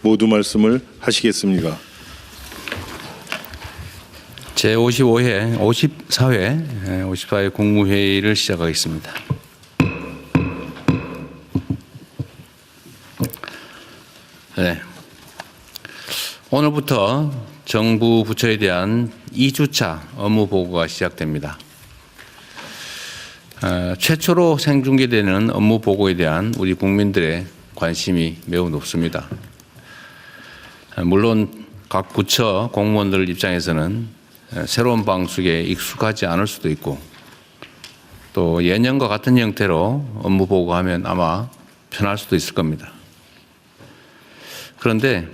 모두 말씀을 하시겠습니까? 제54회 국무회의를 시작하겠습니다. 네. 오늘부터 정부 부처에 대한 2주차 업무 보고가 시작됩니다. 최초로 생중계되는 업무 보고에 대한 우리 국민들의 관심이 매우 높습니다. 물론 각 부처 공무원들 입장에서는 새로운 방식에 익숙하지 않을 수도 있고 또 예년과 같은 형태로 업무 보고하면 아마 편할 수도 있을 겁니다. 그런데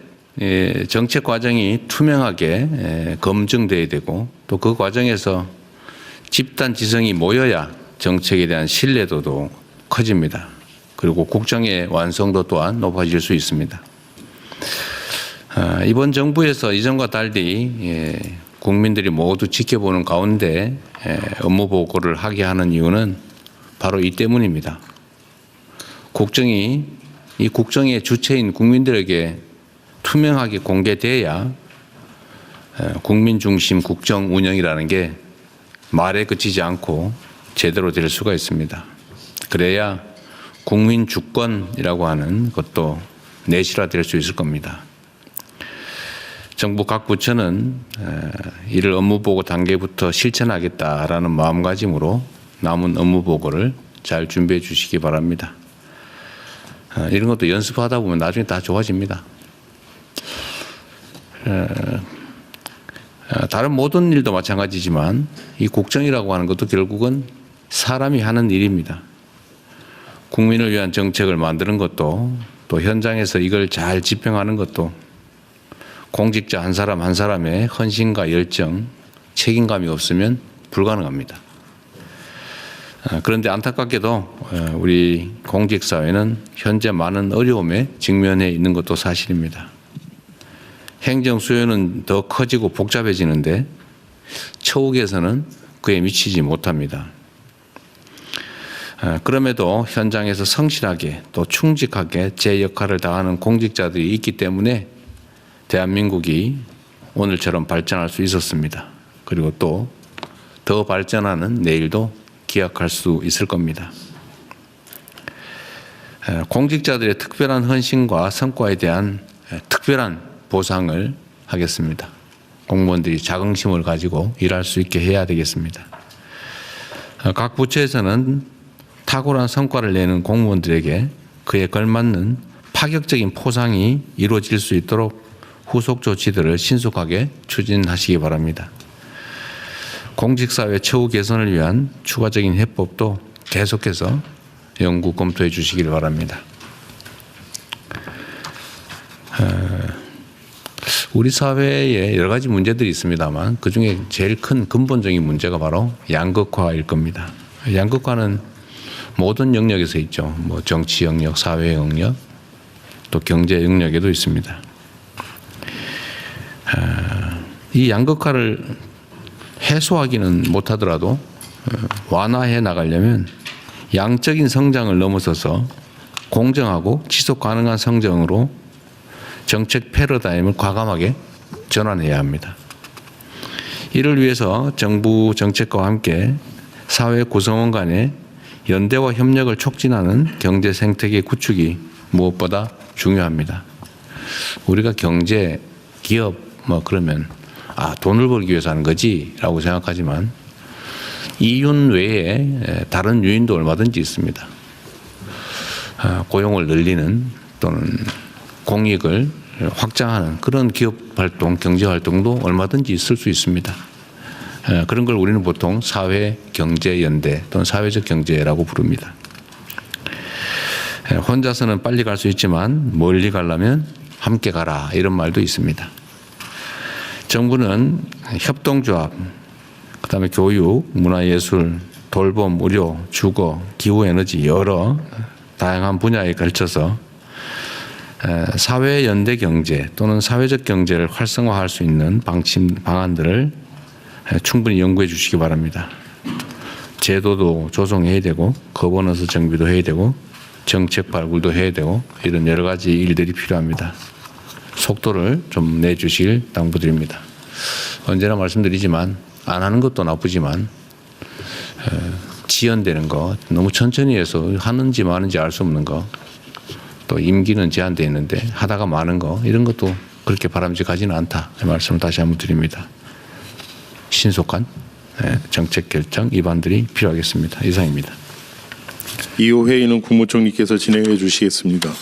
정책 과정이 투명하게 검증돼야 되고 또 그 과정에서 집단 지성이 모여야 정책에 대한 신뢰도도 커집니다. 그리고 국정의 완성도 또한 높아질 수 있습니다. 이번 정부에서 이전과 달리 국민들이 모두 지켜보는 가운데 업무 보고를 하게 하는 이유는 바로 이 때문입니다. 이 국정의 주체인 국민들에게 투명하게 공개돼야 국민 중심 국정 운영이라는 게 말에 그치지 않고 제대로 될 수가 있습니다. 그래야 국민 주권이라고 하는 것도 내실화될 수 있을 겁니다. 정부 각 부처는 이를 업무 보고 단계부터 실천하겠다라는 마음가짐으로 남은 업무 보고를 잘 준비해 주시기 바랍니다. 이런 것도 연습하다 보면 나중에 다 좋아집니다. 다른 모든 일도 마찬가지지만 이 국정이라고 하는 것도 결국은 사람이 하는 일입니다. 국민을 위한 정책을 만드는 것도 또 현장에서 이걸 잘 집행하는 것도 공직자 한 사람 한 사람의 헌신과 열정, 책임감이 없으면 불가능합니다. 그런데 안타깝게도 우리 공직사회는 현재 많은 어려움에 직면해 있는 것도 사실입니다. 행정 수요는 더 커지고 복잡해지는데 처우에서는 그에 미치지 못합니다. 그럼에도 현장에서 성실하게 또 충직하게 제 역할을 다하는 공직자들이 있기 때문에 대한민국이 오늘처럼 발전할 수 있었습니다. 그리고 또 더 발전하는 내일도 기약할 수 있을 겁니다. 공직자들의 특별한 헌신과 성과에 대한 특별한 보상을 하겠습니다. 공무원들이 자긍심을 가지고 일할 수 있게 해야 되겠습니다. 각 부처에서는 탁월한 성과를 내는 공무원들에게 그에 걸맞는 파격적인 포상이 이루어질 수 있도록 후속 조치들을 신속하게 추진하시기 바랍니다. 공직사회 처우 개선을 위한 추가적인 해법도 계속해서 연구 검토해 주시길 바랍니다. 우리 사회에 여러 가지 문제들이 있습니다만 그중에 제일 큰 근본적인 문제가 바로 양극화일 겁니다. 양극화는 모든 영역에서 있죠. 뭐 정치 영역, 사회 영역, 또 경제 영역에도 있습니다. 이 양극화를 해소하기는 못하더라도 완화해 나가려면 양적인 성장을 넘어서서 공정하고 지속 가능한 성장으로 정책 패러다임을 과감하게 전환해야 합니다. 이를 위해서 정부 정책과 함께 사회 구성원 간의 연대와 협력을 촉진하는 경제 생태계 구축이 무엇보다 중요합니다. 우리가 경제, 기업 그러면 돈을 벌기 위해서 하는 거지라고 생각하지만 이윤 외에 다른 유인도 얼마든지 있습니다. 고용을 늘리는 또는 공익을 확장하는 그런 기업 활동, 경제 활동도 얼마든지 있을 수 있습니다. 그런 걸 우리는 보통 사회 경제 연대 또는 사회적 경제라고 부릅니다. 혼자서는 빨리 갈 수 있지만 멀리 가려면 함께 가라 이런 말도 있습니다. 정부는 협동조합, 그다음에 교육, 문화예술, 돌봄, 의료, 주거, 기후에너지 여러 다양한 분야에 걸쳐서 사회연대 경제 또는 사회적 경제를 활성화할 수 있는 방안들을 충분히 연구해 주시기 바랍니다. 제도도 조성해야 되고 거버넌스 정비도 해야 되고 정책 발굴도 해야 되고 이런 여러 가지 일들이 필요합니다. 속도를 좀 내주시길 당부드립니다. 언제나 말씀드리지만 안 하는 것도 나쁘지만 지연되는 거, 너무 천천히 해서 하는지 마는지 알 수 없는 거, 또 임기는 제한되어 있는데 하다가 마는 거, 이런 것도 그렇게 바람직하지는 않다. 이 말씀을 다시 한번 드립니다. 신속한 정책 결정 입안들이 필요하겠습니다. 이상입니다. 이후 회의는 국무총리께서 진행해 주시겠습니까?